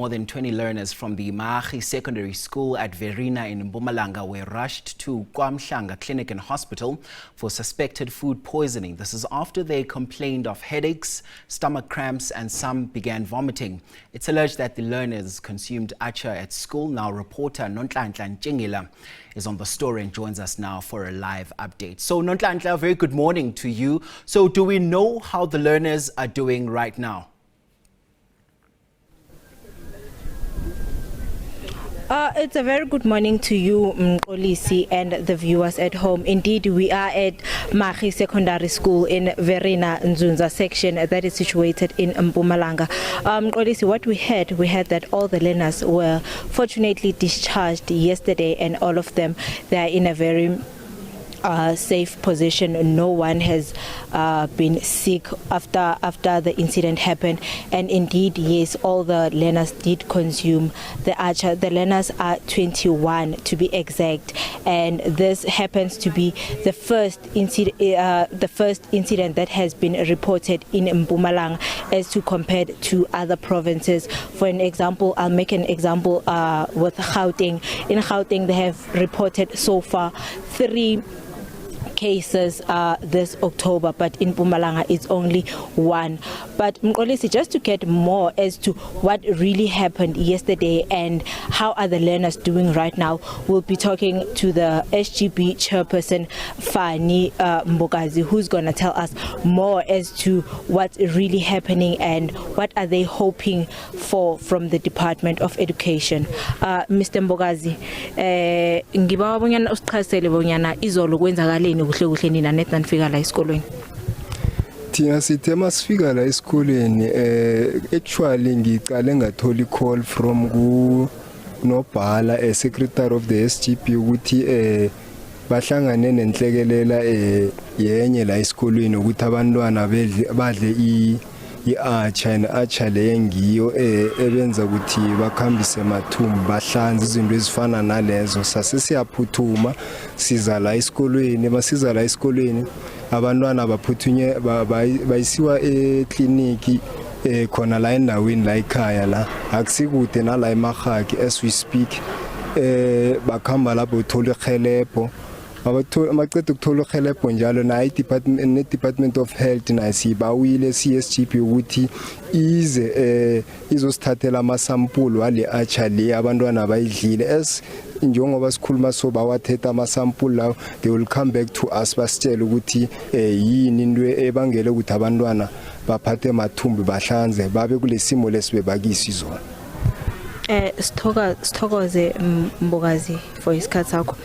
More than 20 learners from the Marhagi Secondary School at Verena in Mpumalanga were rushed to KwaMhlanga Clinic and Hospital for suspected food poisoning. This is after they complained of headaches, stomach cramps, and some began vomiting. It's alleged that the learners consumed achaar at school. Now reporter Nonhlanhla Ntshingila is on the story and joins us now for a live update. So Nonhlanhla, very good morning to you. So do we know how the learners are doing right now? It's a very good morning to you, Mkolisi, and the viewers at home. Indeed, we are at Marhagi Secondary School in Verena Nzunza section that is situated in Mpumalanga. Mkolisi, what we heard that all the learners were fortunately discharged yesterday, and all of them, they are in a very safe position. No one has been sick after the incident happened, and indeed, yes, all the learners did consume the achaar. The learners are 21 to be exact, and this happens to be the first incident that has been reported in Mpumalanga as to compared to other provinces. For an example, I'll make an example with Gauteng. In Gauteng, they have reported so far 3 cases this October, but in Mpumalanga it's only 1. But Mkolisi, just to get more as to what really happened yesterday and how are the learners doing right now, we'll be talking to the SGB chairperson Fani Mbogazi, who's going to tell us more as to what's really happening and what are they hoping for from the Department of Education. Mr. Mbogazi, ngibawa bonyana usichazele bonyana izolo kwenzakaleni kuhle kuhle nina net nanifika la esikolweni. Thina sithe masifika la esikolweni actually ngicale ngathola call from ku nobhala secretary of the SGB ukuthi bahlangane nenhlekelela yenye la esikolweni ukuthi abantwana badle i-achaar lengiyo ebenza ukuthi bakhambise mathumbu bahlanze izinto ezifana nalezo. Sase siyaphuthuma siza la esikolweni, basiza la esikolweni abantwana baphuthunywe bayisiwa ekliniki khona la endaweni la ekhaya la akusikude nala eMarhagi as we speak. Bakhamba lapho uthola ikhelebho amaqeda ukuthola ikhelebho njalo na i-Department of Health nasibawile CSGB ukuthi ize izosithathela amasampuli wale achaar le abantwana bayidlile. As njengoba sikhuluma so bawathetha amasampuli lawo, they will come back to us basitshela ukuthi yini into ebangele ukuthi abantwana baphathe mathumbu bahlanze babe kulesimo lesibebakisi izona. Sithokoze Mbogazi for isikhathi sakho.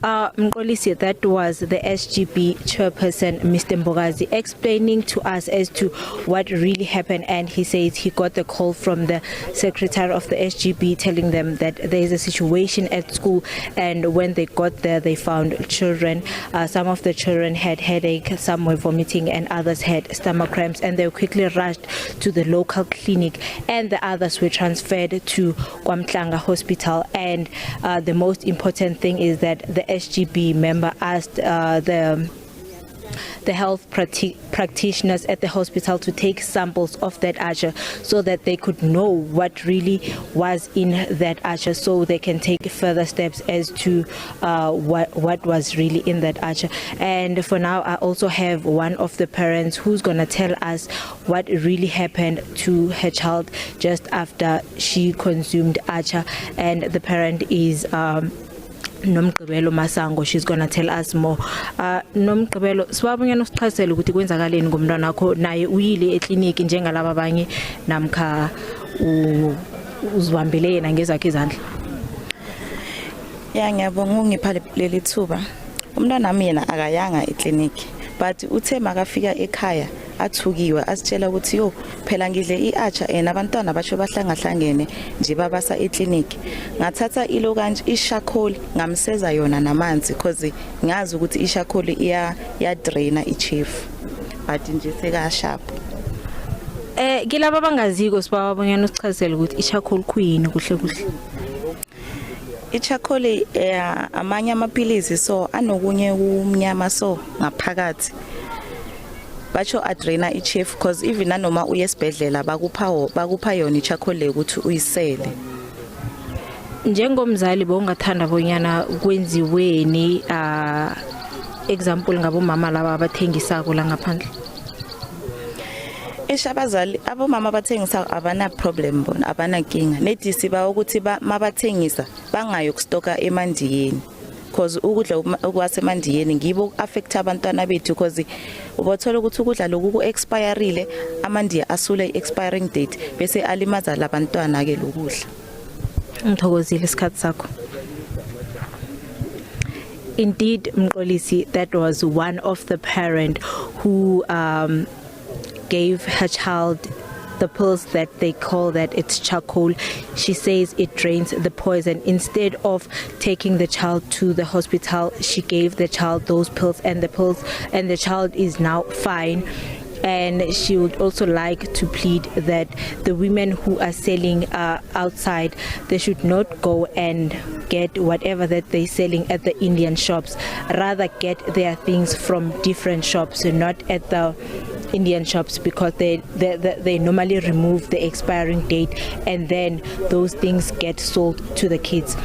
Mkolisi, that was the SGB chairperson, Mr. Mbogazi, explaining to us as to what really happened, and he says he got the call from the secretary of the SGB telling them that there is a situation at school, and when they got there they found children. Some of the children had headache, some were vomiting, and others had stomach cramps, and they were quickly rushed to the local clinic, and the others were transferred to KwaMhlanga hospital. And the most important thing is that the SGB member asked the health practitioners at the hospital to take samples of that achaar so that they could know what really was in that achaar, so they can take further steps as to what was really in that achaar. And for now, I also have one of the parents who's going to tell us what really happened to her child just after she consumed achaar, and the parent is Nomgqibelo Masango. She's going to tell us more. Nomgqibelo, sibabonyana usichazele ukuthi kwenzakaleni ngomntwana wakho naye uyile ekliniki njengalaba abanye namkha uzibambele yena ngezakhe izandla. Ya, ngiyabonga ungipha leli thuba. Umntwana wami yena akayanga ekliniki, but uthe makafika ekhaya athukiwe asitshela ukuthi yo phela ngidle i-achaar abantwana basho bahlangahlangene nje babasa ekliniki. Ngathatha ilo kanje ishakholi ngamseza yona namanzi because ngazi ukuthi ishakholi iya draina ichief, but nje sekashap. Kilaba abangaziko sibaba bonyana usichazele ukuthi ishakholi kuyini kuhle kuhle. Ichakholi amanye amaphilisi so anokunye kumnyama so ngaphakathi. batsho adrena ichef because even nanoma uye esibhedlela bakupha yona ichakhole ukuthi uyisele. Njengomzali bongathanda bonyana kwenziweni example ngabomama laba abathengisako la ngaphandle? Eshabazali abomama bathengisa abana problem bona abana kinga nedi siba ukuthi mabathengisa bangayo kustoka emandiyeni because ukudla okwasemandiyeni ngibo affect abantwana bethu because ubothola ukuthi ukudla lokhu ku expireile amandiya asule expiring date bese alimaza labantwana ke lokudla. Ngithokozile isikhathi sakho. Indeed, Mqolisi, that was one of the parent who gave her child the pills that they call that it's charcoal. She says it drains the poison. Instead of taking the child to the hospital, she gave the child those pills, and the child is now fine. And she would also like to plead that the women who are selling outside, they should not go and get whatever that they're selling at the Indian shops. Rather get their things from different shops, not at the Indian shops, because they normally remove the expiring date and then those things get sold to the kids.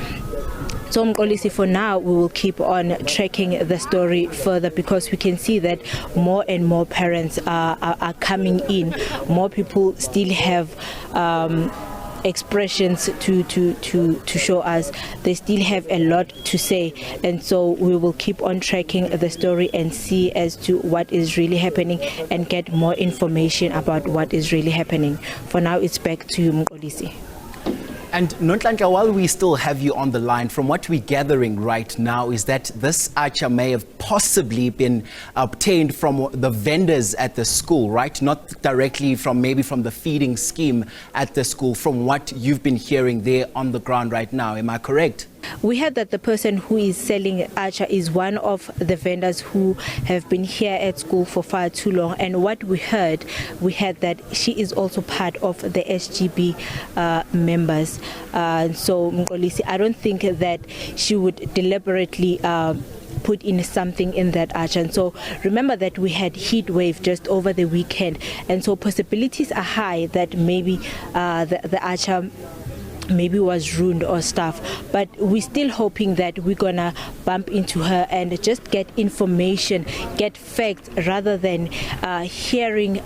So Mqolisi, for now we will keep on tracking the story further because we can see that more and more parents are coming in. More people still have expressions to show us. They still have a lot to say, and so we will keep on tracking the story and see as to what is really happening and get more information about what is really happening. For now, it's back to you, Mqolisi. And Nonhlanhla, while we still have you on the line, from what we're gathering right now is that this achaar may have possibly been obtained from the vendors at the school, right? Not directly from maybe from the feeding scheme at the school, from what you've been hearing there on the ground right now. Am I correct? We heard that the person who is selling achaar is one of the vendors who have been here at school for far too long. And what we heard that she is also part of the SGB members. So Mqolisi, I don't think that she would deliberately put in something in that achaar. And so remember that we had heat wave just over the weekend, and so possibilities are high that maybe the achaar maybe was ruined or stuff, but we're still hoping that we're gonna bump into her and just get information, get facts, rather than hearing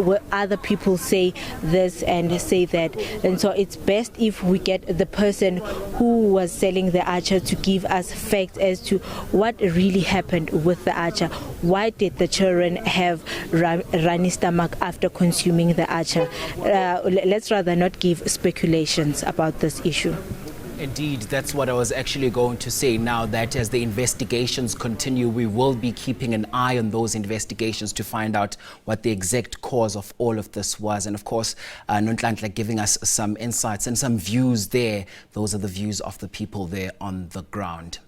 what other people say this and say that. And so it's best if we get the person who was selling the achaar to give us facts as to what really happened with the achaar. Why did the children have runny stomach after consuming the achaar? Let's rather not give speculations about this issue. Indeed, that's what I was actually going to say. Now that as the investigations continue, we will be keeping an eye on those investigations to find out what the exact cause of all of this was. And of course, Nonhlanhla giving us some insights and some views there. Those are the views of the people there on the ground.